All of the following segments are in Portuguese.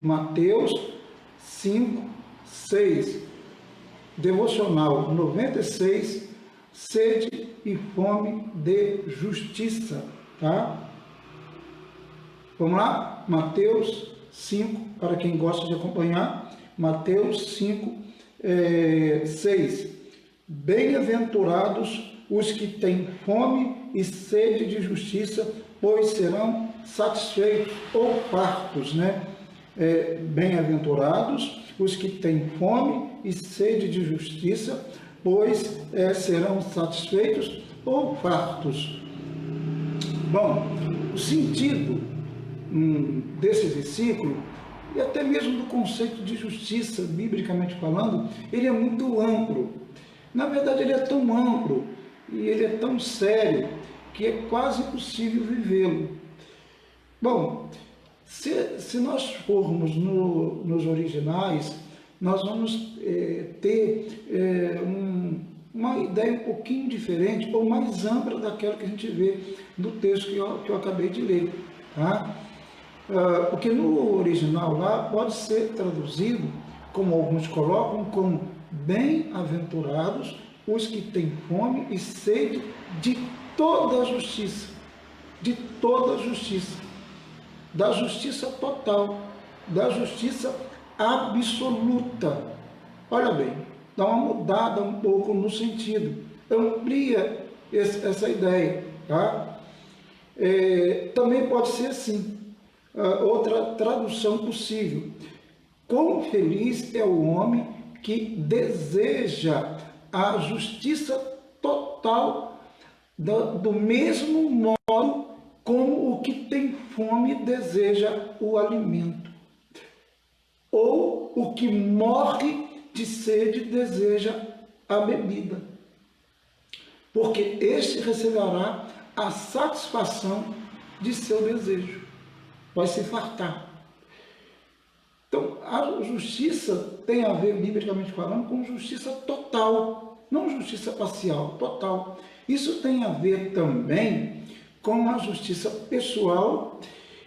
Mateus 5, 6. Devocional 96, sede e fome de justiça, tá? Vamos lá? Mateus 5, para quem gosta de acompanhar, Mateus 5, 6. Bem-aventurados os que têm fome e sede de justiça, pois serão satisfeitos ou fartos, né? Bem-aventurados os que têm fome e sede de justiça, pois serão satisfeitos ou fartos. Bom, o sentido desse versículo, e até mesmo do conceito de justiça, biblicamente falando, ele é muito amplo. Na verdade, ele é tão amplo e ele é tão sério que é quase impossível vivê-lo. Bom, se nós formos nos originais, nós vamos ter uma ideia um pouquinho diferente ou mais ampla daquela que a gente vê no texto que eu acabei de ler. Tá? Porque no original lá pode ser traduzido, como alguns colocam, como bem-aventurados os que têm fome e sede de toda a justiça. De toda a justiça. Da justiça total, da justiça absoluta. Olha bem, dá uma mudada um pouco no sentido, amplia essa ideia. Tá? Também pode ser assim, outra tradução possível. Quão feliz é o homem que deseja a justiça total do mesmo modo como o que tem fome deseja o alimento, ou o que morre de sede deseja a bebida, porque este receberá a satisfação de seu desejo, vai se fartar. Então, a justiça tem a ver, biblicamente falando, com justiça total, não justiça parcial, total. Isso tem a ver também com a justiça pessoal,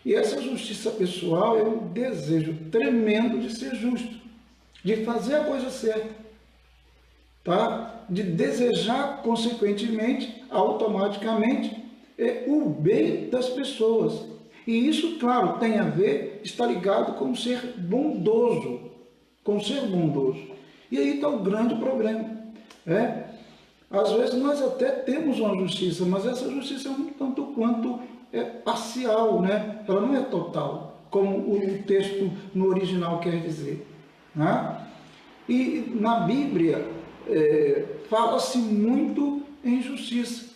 e essa justiça pessoal é um desejo tremendo de ser justo, de fazer a coisa certa, tá? De desejar, consequentemente, automaticamente, o bem das pessoas. E isso, claro, tem a ver, está ligado com ser bondoso, com ser bondoso. E aí está o grande problema, Às vezes nós até temos uma justiça, mas essa justiça é um tanto quanto parcial, né? Ela não é total, como o texto no original quer dizer. Né? E na Bíblia fala-se muito em justiça,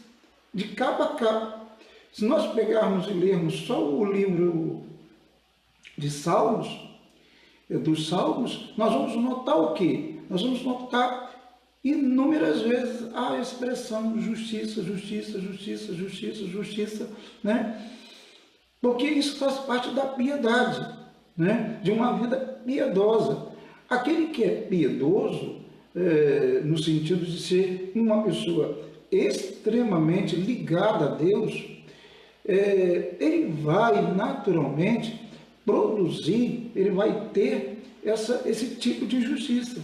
de capa a capa. Se nós pegarmos e lermos só o livro de Salmos, dos Salmos, nós vamos notar o quê? Nós vamos notar inúmeras vezes a expressão justiça, justiça, justiça, justiça, justiça, né? Porque isso faz parte da piedade, né? De uma vida piedosa. Aquele que é piedoso, no sentido de ser uma pessoa extremamente ligada a Deus, ele vai naturalmente produzir, ele vai ter esse tipo de justiça.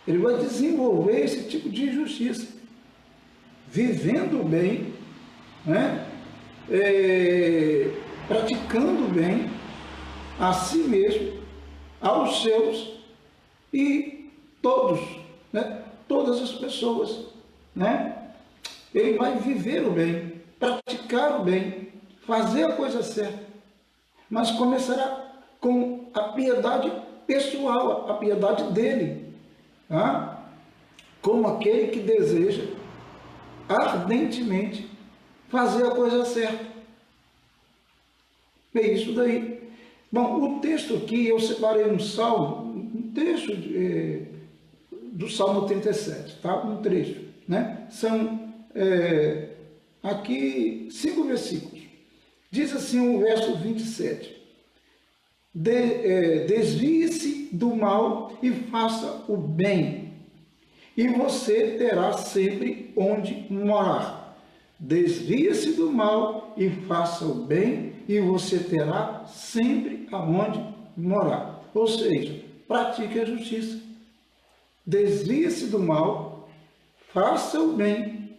Ele vai desenvolver esse tipo de justiça, vivendo bem, né? Praticando bem a si mesmo, aos seus e todos, né? Todas as pessoas, né? Ele vai viver o bem, praticar o bem, fazer a coisa certa, mas começará com a piedade pessoal, a piedade dele, como aquele que deseja ardentemente fazer a coisa certa. É isso daí. Bom, o texto aqui, eu separei um salmo, um trecho do Salmo 37, tá? Um trecho, né? São aqui 5 versículos. Diz assim o verso 27. Desvie-se do mal e faça o bem, e você terá sempre onde morar. Desvie-se do mal e faça o bem, e você terá sempre aonde morar. Ou seja, pratique a justiça. Desvie-se do mal, faça o bem.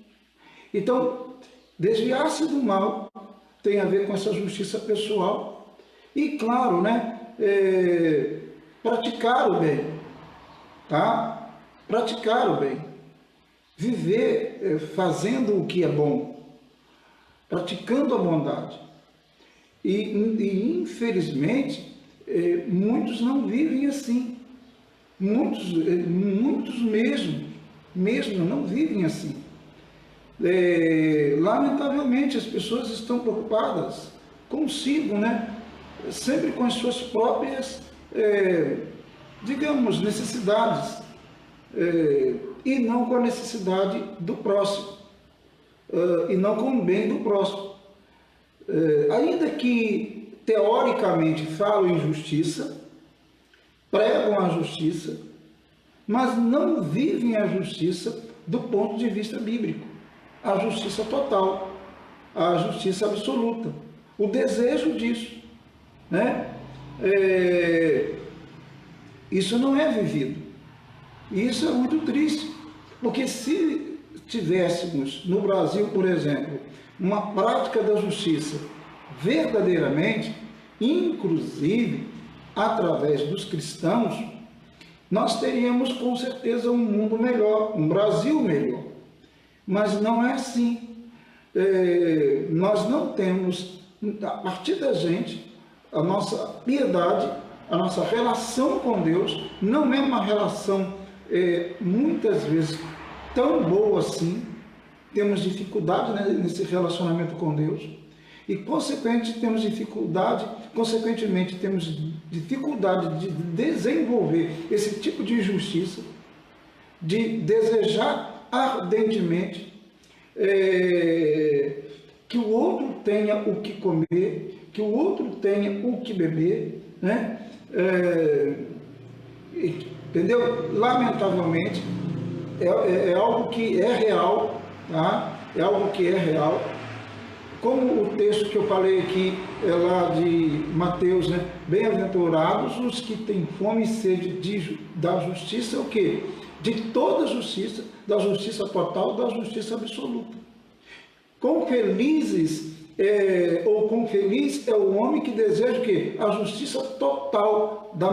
Então, desviar-se do mal tem a ver com essa justiça pessoal. E, claro, né, praticar o bem. Tá? Praticar o bem. Viver fazendo o que é bom. Praticando a bondade. E infelizmente, muitos não vivem assim. Muitos mesmo não vivem assim. Lamentavelmente, as pessoas estão preocupadas consigo, né? Sempre com as suas próprias, digamos, necessidades, e não com a necessidade do próximo, e não com o bem do próximo. Ainda que teoricamente falam em justiça, pregam a justiça, mas não vivem a justiça do ponto de vista bíblico. A justiça total, a justiça absoluta, o desejo disso, né? Isso não é vivido. E isso é muito triste, porque se tivéssemos no Brasil, por exemplo, uma prática da justiça verdadeiramente, inclusive através dos cristãos, nós teríamos com certeza um mundo melhor, um Brasil melhor. Mas não é assim. Nós não temos, a partir da gente, a nossa piedade, a nossa relação com Deus, não é uma relação, muitas vezes, tão boa assim. Temos dificuldade, né, nesse relacionamento com Deus. E, consequentemente, temos dificuldade de desenvolver esse tipo de justiça, de desejar ardentemente que o outro tenha o que comer, que o outro tenha o que beber, né? Entendeu? Lamentavelmente, é algo que é real, tá? É algo que é real. Como o texto que eu falei aqui é lá de Mateus, né? Bem-aventurados os que têm fome e sede da justiça, o quê? De toda a justiça, da justiça total, da justiça absoluta. Quão felizes, ou quão feliz é o homem que deseja o quê? A justiça total, do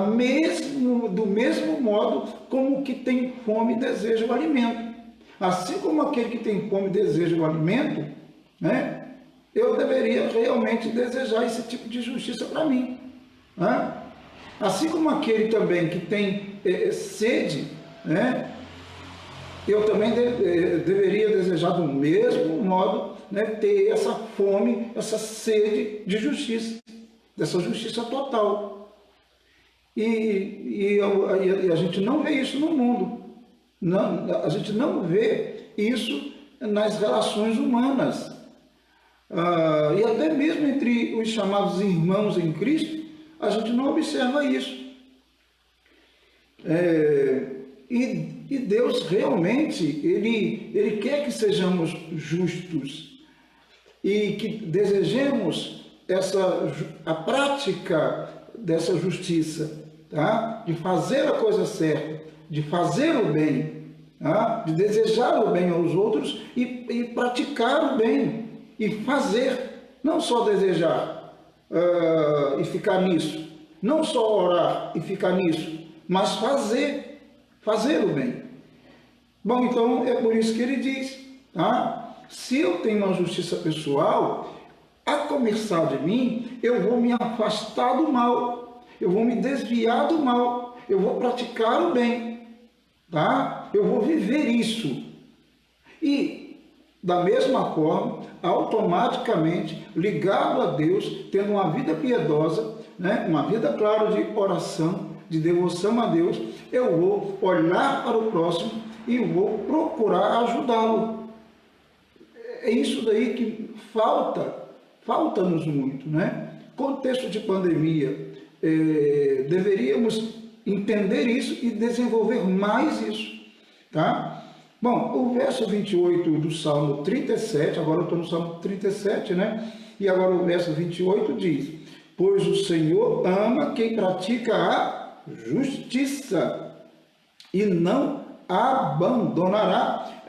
mesmo modo como o que tem fome deseja o alimento. Assim como aquele que tem fome deseja o alimento, né? Eu deveria realmente desejar esse tipo de justiça para mim. Né? Assim como aquele também que tem sede, né? Eu também deveria desejar do mesmo modo, né, ter essa fome, essa sede de justiça, dessa justiça total. E a gente não vê isso no mundo. Não, a gente não vê isso nas relações humanas. E até mesmo entre os chamados irmãos em Cristo, a gente não observa isso. E Deus realmente, Ele quer que sejamos justos e que desejemos a prática dessa justiça, tá? De fazer a coisa certa, de fazer o bem, tá? De desejar o bem aos outros e praticar o bem. E fazer, não só desejar e ficar nisso, não só orar e ficar nisso, mas fazer o bem. Bom, então é por isso que ele diz, tá? Se eu tenho uma justiça pessoal, a começar de mim, eu vou me afastar do mal, eu vou me desviar do mal, eu vou praticar o bem, tá? Eu vou viver isso. E da mesma forma, automaticamente, ligado a Deus, tendo uma vida piedosa, né? Uma vida, claro, de oração, de devoção a Deus, eu vou olhar para o próximo e vou procurar ajudá-lo. É isso daí que falta-nos muito, né? Contexto de pandemia, deveríamos entender isso e desenvolver mais isso, tá? Bom, o verso 28 do Salmo 37, agora eu estou no Salmo 37, né? E agora o verso 28 diz: pois o Senhor ama quem pratica a justiça e não abandonará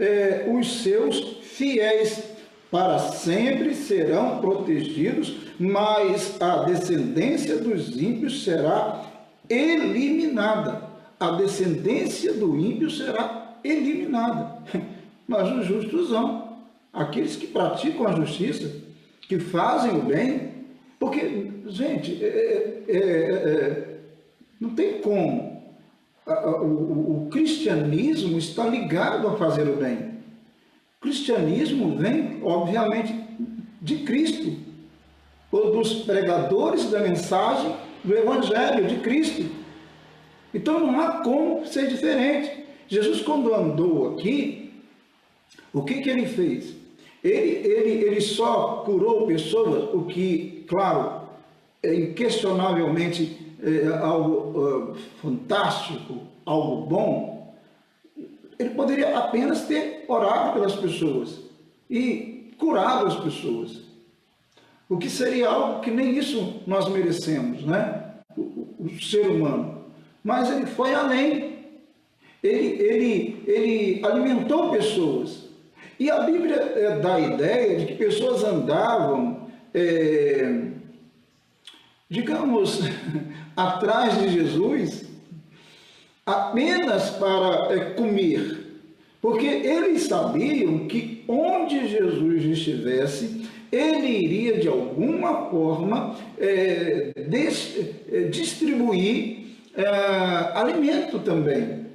os seus fiéis. Para sempre serão protegidos, mas a descendência dos ímpios será eliminada. A descendência do ímpio será eliminada. Mas os justos não. Aqueles que praticam a justiça, que fazem o bem, porque, gente, não tem como. O cristianismo está ligado a fazer o bem. O cristianismo vem, obviamente, de Cristo, ou dos pregadores da mensagem do Evangelho de Cristo. Então não há como ser diferente. Jesus, quando andou aqui, o que ele fez? Ele só curou pessoas, o que, claro, inquestionavelmente algo fantástico, algo bom. Ele poderia apenas ter orado pelas pessoas e curado as pessoas, o que seria algo que nem isso nós merecemos, né? O ser humano. Mas ele foi além. Ele alimentou pessoas. E a Bíblia dá a ideia de que pessoas andavam, digamos, atrás de Jesus apenas para comer, porque eles sabiam que onde Jesus estivesse, ele iria de alguma forma distribuir alimento também.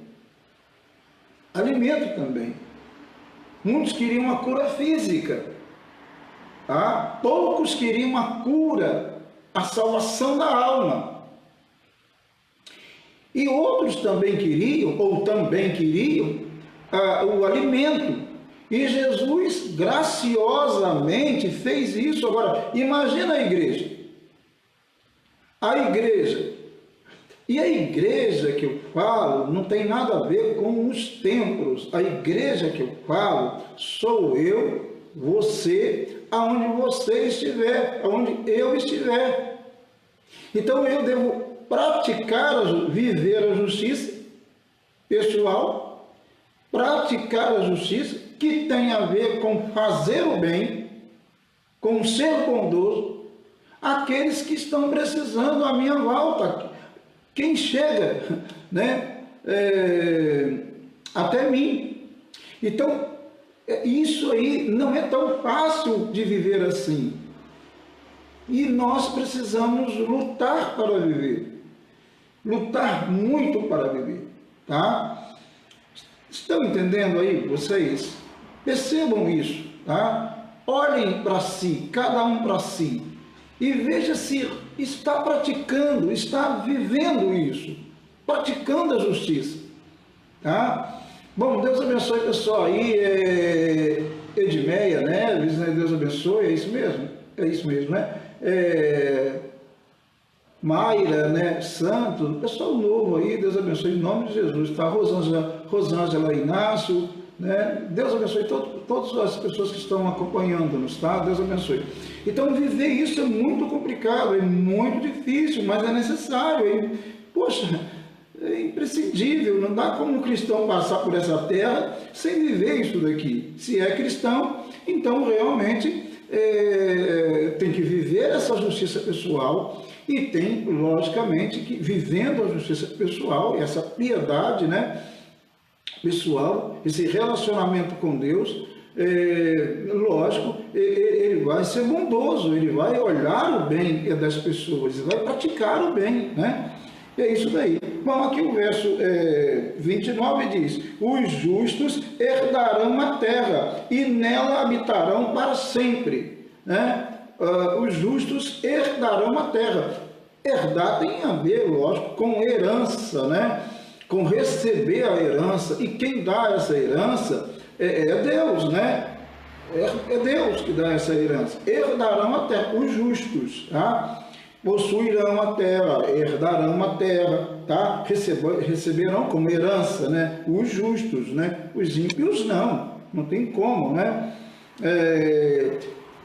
Alimento também. Muitos queriam a cura física, tá? Poucos queriam a cura, a salvação da alma. E outros também queriam, o alimento. E Jesus graciosamente fez isso. Agora, imagina a igreja. E a igreja que eu falo não tem nada a ver com os templos. A igreja que eu falo sou eu, você, aonde você estiver, aonde eu estiver. Então eu devo viver a justiça pessoal, praticar a justiça, que tem a ver com fazer o bem, com ser bondoso, àqueles que estão precisando à minha volta, quem chega, né, até mim. Então, isso aí não é tão fácil de viver assim. E nós precisamos lutar para viver. Lutar muito para viver, tá? Estão entendendo aí, vocês? Percebam isso, tá? Olhem para si, cada um para si, e veja se está praticando, está vivendo isso, praticando a justiça, tá? Bom, Deus abençoe, pessoal. Aí Edmeia Neves, né? Deus abençoe, é isso mesmo? É isso mesmo, né? Mayra, né? Santos, pessoal novo aí, Deus abençoe em nome de Jesus, tá? Rosângela Inácio, né? Deus abençoe todas as pessoas que estão acompanhando-nos, tá? Deus abençoe. Então, viver isso é muito complicado, é muito difícil, mas é necessário, poxa, é imprescindível, não dá como um cristão passar por essa terra sem viver isso daqui. Se é cristão, então realmente tem que viver essa justiça pessoal e tem, logicamente, que vivendo a justiça pessoal, essa piedade, né, pessoal, esse relacionamento com Deus, lógico, ele vai ser bondoso, ele vai olhar o bem das pessoas, ele vai praticar o bem, né? É isso daí. Bom, aqui o verso 29 diz: os justos herdarão a terra e nela habitarão para sempre, né? Os justos herdarão a terra. Herdar tem a ver, lógico, com herança, né? Com receber a herança. E quem dá essa herança é Deus, né? É Deus que dá essa herança. Herdarão a terra, os justos, tá? Possuirão a terra, herdarão a terra, tá? Receberão como herança, né? Os justos, né? Os ímpios não tem como, né?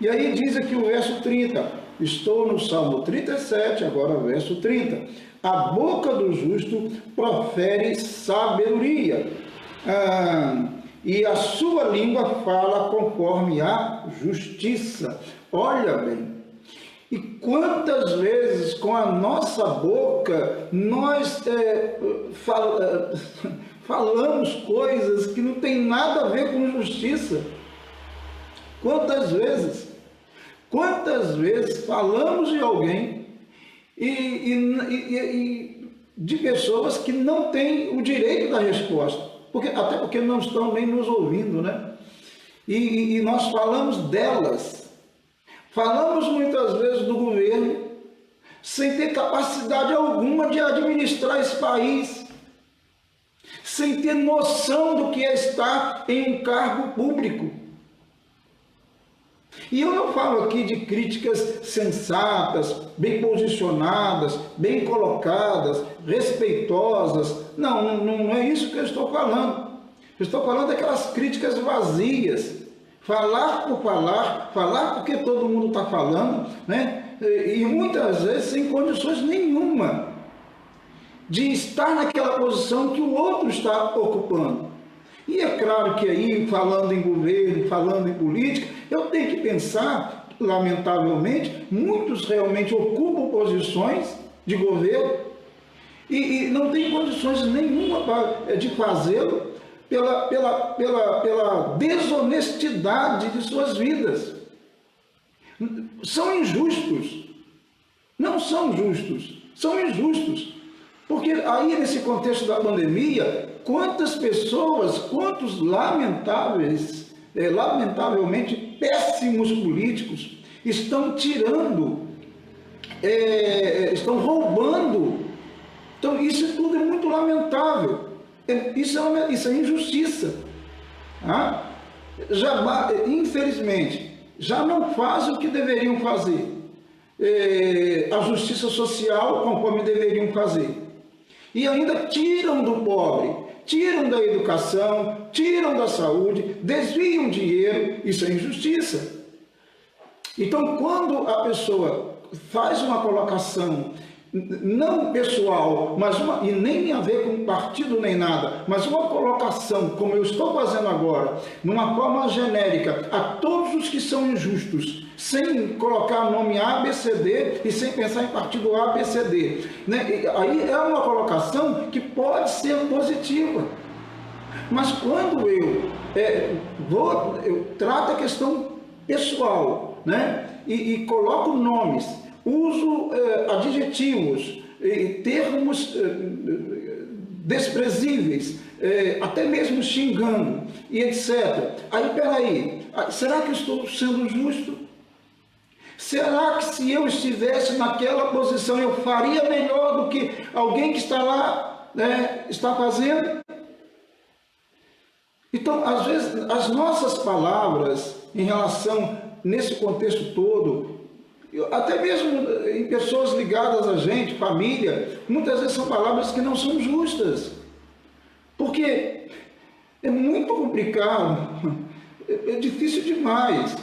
E aí diz aqui o verso 30, estou no Salmo 37, agora verso 30. A boca do justo profere sabedoria, e a sua língua fala conforme a justiça. Olha bem, e quantas vezes com a nossa boca nós falamos coisas que não tem nada a ver com justiça? Quantas vezes falamos de alguém e de pessoas que não têm o direito da resposta, até porque não estão nem nos ouvindo, né? E nós falamos delas. Falamos muitas vezes do governo sem ter capacidade alguma de administrar esse país, sem ter noção do que é estar em um cargo público. E eu não falo aqui de críticas sensatas, bem posicionadas, bem colocadas, respeitosas. Não é isso que eu estou falando. Eu estou falando daquelas críticas vazias. Falar por falar porque todo mundo está falando, né? E muitas vezes sem condições nenhuma de estar naquela posição que o outro está ocupando. E é claro que aí, falando em governo, falando em política, eu tenho que pensar, lamentavelmente, muitos realmente ocupam posições de governo e não tem condições nenhuma de fazê-lo pela desonestidade de suas vidas. São injustos. Não são justos, são injustos. Porque aí, nesse contexto da pandemia, quantas pessoas, quantos lamentavelmente péssimos políticos estão tirando, estão roubando. Então, isso tudo é muito lamentável. Isso é injustiça. Infelizmente, já não fazem o que deveriam fazer. A justiça social conforme deveriam fazer. E ainda tiram do pobre, tiram da educação, tiram da saúde, desviam dinheiro. Isso é injustiça. Então, quando a pessoa faz uma colocação, não pessoal, e nem a ver com partido nem nada, mas uma colocação, como eu estou fazendo agora, numa forma genérica, a todos os que são injustos, sem colocar nome A, B, C, D e sem pensar em partido A, B, C, D. Né? Aí é uma colocação que pode ser positiva. Mas quando eu trato a questão pessoal, né? e coloco nomes, uso adjetivos, termos desprezíveis, até mesmo xingando, e etc. Aí, peraí, será que eu estou sendo justo? Será que se eu estivesse naquela posição eu faria melhor do que alguém que está lá está fazendo? Então, às vezes, as nossas palavras em relação, nesse contexto todo, até mesmo em pessoas ligadas a gente, família, muitas vezes são palavras que não são justas. Porque é muito complicado, é difícil demais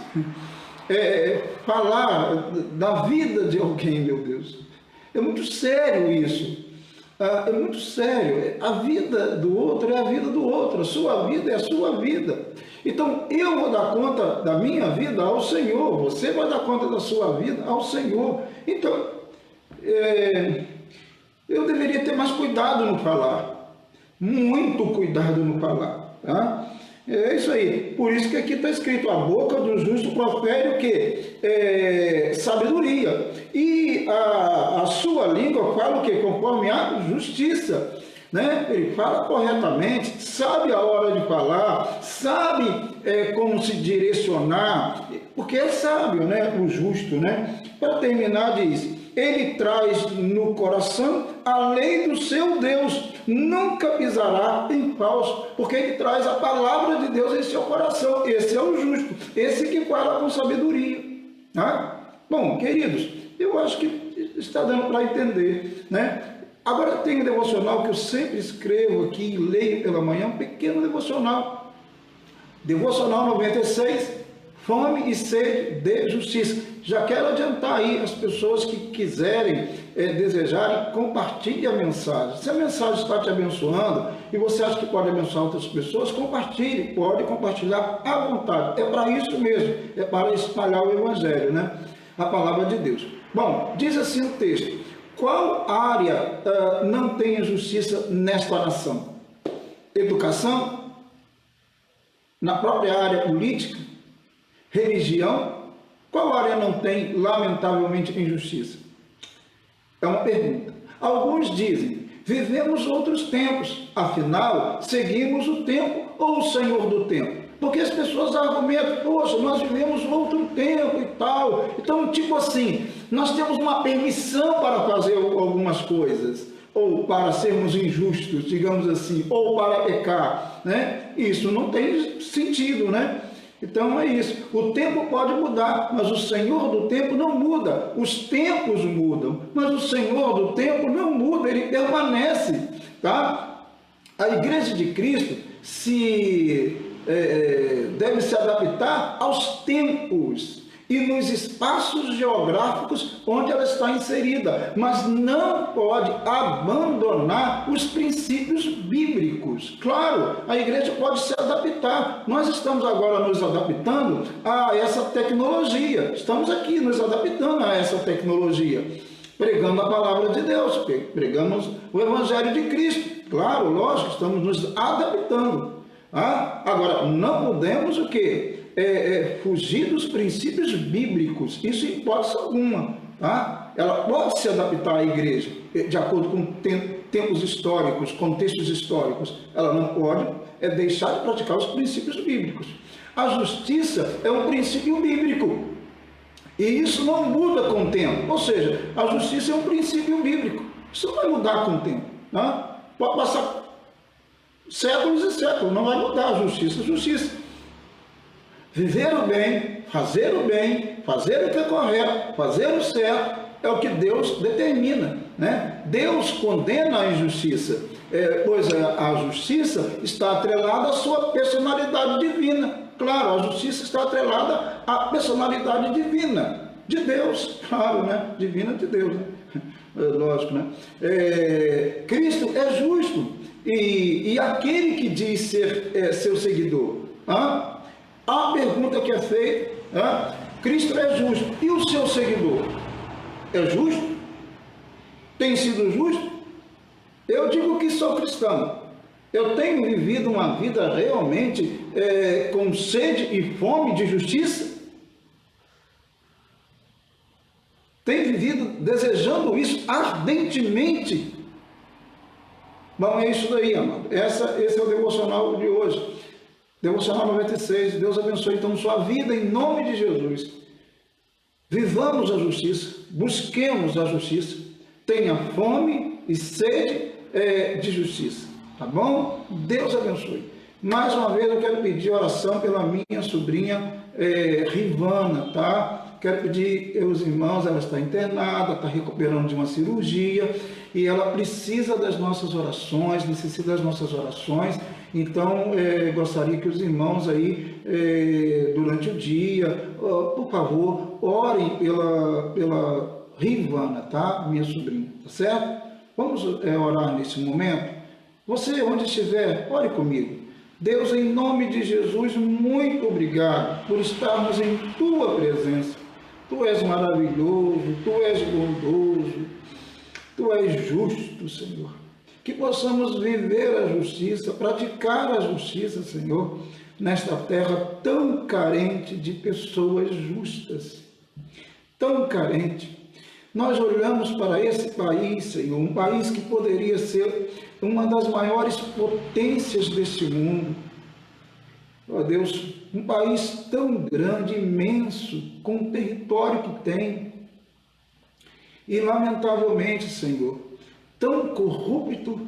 falar da vida de alguém, meu Deus. É muito sério isso. É muito sério. A vida do outro é a vida do outro. A sua vida é a sua vida. Então, eu vou dar conta da minha vida ao Senhor. Você vai dar conta da sua vida ao Senhor. Então, eu deveria ter mais cuidado no falar. Muito cuidado no falar. Tá? É isso aí. Por isso que aqui está escrito: a boca do justo profere o quê? Sabedoria. E a sua língua fala o quê? Conforme a justiça. Né? Ele fala corretamente, sabe a hora de falar, sabe como se direcionar, porque é sábio, né? O justo, né? Para terminar, diz: ele traz no coração a lei do seu Deus, nunca pisará em falso, porque ele traz a palavra de Deus em seu coração. Esse é o justo, esse que fala com sabedoria. Né? Bom, queridos, eu acho que está dando para entender, né? Agora tem um devocional que eu sempre escrevo aqui e leio pela manhã, um pequeno devocional. Devocional 96, fome e sede de justiça. Já quero adiantar aí as pessoas que quiserem, desejarem, compartilhe a mensagem. Se a mensagem está te abençoando e você acha que pode abençoar outras pessoas, compartilhe, pode compartilhar à vontade. É para isso mesmo, é para espalhar o Evangelho, né? A palavra de Deus. Bom, diz assim o texto: qual área não tem justiça nesta nação? Educação? Na própria área política? Religião? Qual área não tem, lamentavelmente, injustiça? É uma pergunta. Alguns dizem: vivemos outros tempos, afinal, seguimos o tempo ou o Senhor do tempo? Porque as pessoas argumentam: poxa, nós vivemos outro tempo e tal. Então, tipo assim, nós temos uma permissão para fazer algumas coisas, ou para sermos injustos, digamos assim, ou para pecar, né? Isso não tem sentido, né? Então é isso. O tempo pode mudar, mas o Senhor do tempo não muda. Os tempos mudam, mas o Senhor do tempo não muda, ele permanece, tá? A Igreja de Cristo deve se adaptar aos tempos e nos espaços geográficos onde ela está inserida, mas não pode abandonar os princípios bíblicos. Claro, a igreja pode se adaptar. Nós estamos agora nos adaptando a essa tecnologia. Estamos aqui nos adaptando a essa tecnologia, pregando a palavra de Deus, pregamos o Evangelho de Cristo. Claro, lógico, estamos nos adaptando. Agora, não podemos o quê? Fugir dos princípios bíblicos, isso em hipótese alguma, tá? Ela pode se adaptar à igreja, de acordo com tempos históricos, contextos históricos. Ela não pode deixar de praticar os princípios bíblicos. A justiça é um princípio bíblico, e isso não muda com o tempo. Ou seja, a justiça é um princípio bíblico, isso não vai mudar com o tempo, tá? Pode passar séculos e séculos, não vai mudar a justiça. Viver o bem, fazer o que é correto, fazer o certo, é o que Deus determina, né? Deus condena a injustiça, pois a justiça está atrelada à sua personalidade divina. Claro, a justiça está atrelada à personalidade divina de Deus, claro, né? Divina de Deus, né? Lógico, né? Cristo é justo, e aquele que diz ser seu seguidor, a pergunta que é feita: Cristo é justo, e o seu seguidor é justo? Tem sido justo? Eu digo que sou cristão. Eu tenho vivido uma vida realmente com sede e fome de justiça? Tenho vivido desejando isso ardentemente? Bom, é isso daí, amado. Esse é o devocional de hoje. Devocional 96. Deus abençoe então sua vida em nome de Jesus. Vivamos a justiça, busquemos a justiça, tenha fome e sede de justiça, tá bom? Deus abençoe. Mais uma vez eu quero pedir oração pela minha sobrinha Rivana, tá? Quero pedir aos irmãos, ela está internada, está recuperando de uma cirurgia e ela precisa das nossas orações, necessita das nossas orações. Então, gostaria que os irmãos aí, durante o dia, por favor, orem pela Rivana, tá? Minha sobrinha, tá certo? Vamos orar nesse momento? Você, onde estiver, ore comigo. Deus, em nome de Jesus, muito obrigado por estarmos em Tua presença. Tu és maravilhoso, Tu és bondoso, Tu és justo, Senhor. Que possamos viver a justiça, praticar a justiça, Senhor, nesta terra tão carente de pessoas justas, tão carente. Nós olhamos para esse país, Senhor, um país que poderia ser uma das maiores potências deste mundo. Ó Deus, um país tão grande, imenso, com o território que tem. E, lamentavelmente, Senhor, tão corrupto,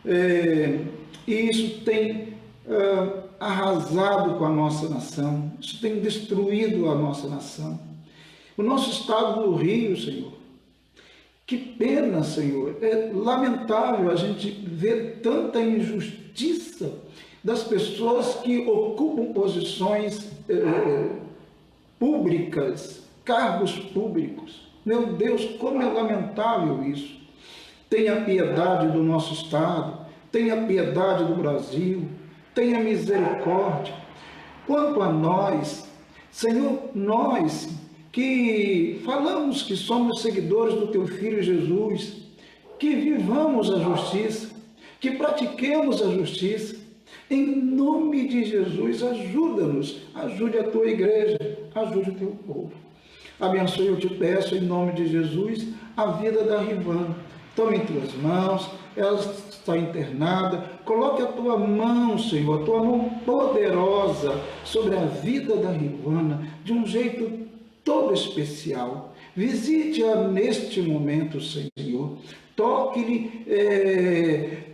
e isso tem arrasado com a nossa nação, isso tem destruído a nossa nação. O nosso estado do Rio, Senhor, que pena, Senhor, é lamentável a gente ver tanta injustiça das pessoas que ocupam posições públicas, cargos públicos. Meu Deus, como é lamentável isso. Tenha piedade do nosso Estado, tenha piedade do Brasil, tenha misericórdia. Quanto a nós, Senhor, nós que falamos que somos seguidores do Teu Filho Jesus, que vivamos a justiça, que pratiquemos a justiça, em nome de Jesus, ajuda-nos, ajude a Tua igreja, ajude o Teu povo. Abençoe, eu te peço, em nome de Jesus, a vida da Rivana. Tome em Tuas mãos, ela está internada, coloque a Tua mão, Senhor, a Tua mão poderosa sobre a vida da Rivana, de um jeito todo especial. Visite-a neste momento, Senhor. Toque-lhe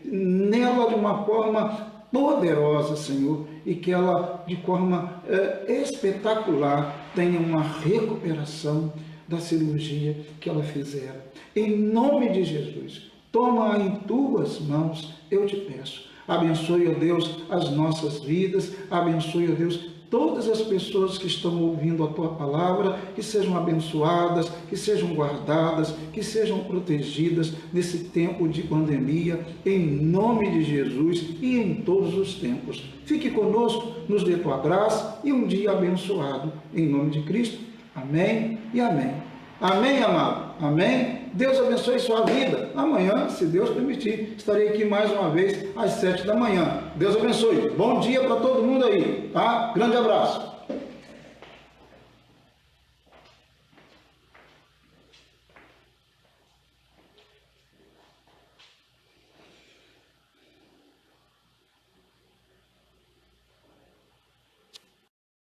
nela de uma forma poderosa, Senhor, e que ela, de forma espetacular, tenha uma recuperação da cirurgia que ela fizera. Em nome de Jesus, toma-a em Tuas mãos, eu te peço. Abençoe, ó Deus, as nossas vidas, abençoe, ó Deus, todas as pessoas que estão ouvindo a Tua palavra, que sejam abençoadas, que sejam guardadas, que sejam protegidas nesse tempo de pandemia, em nome de Jesus e em todos os tempos. Fique conosco, nos dê Tua graça e um dia abençoado, em nome de Cristo. Amém e amém. Amém, amado? Amém? Deus abençoe sua vida. Amanhã, se Deus permitir, estarei aqui mais uma vez às 7 da manhã. Deus abençoe. Bom dia para todo mundo aí, tá? Grande abraço.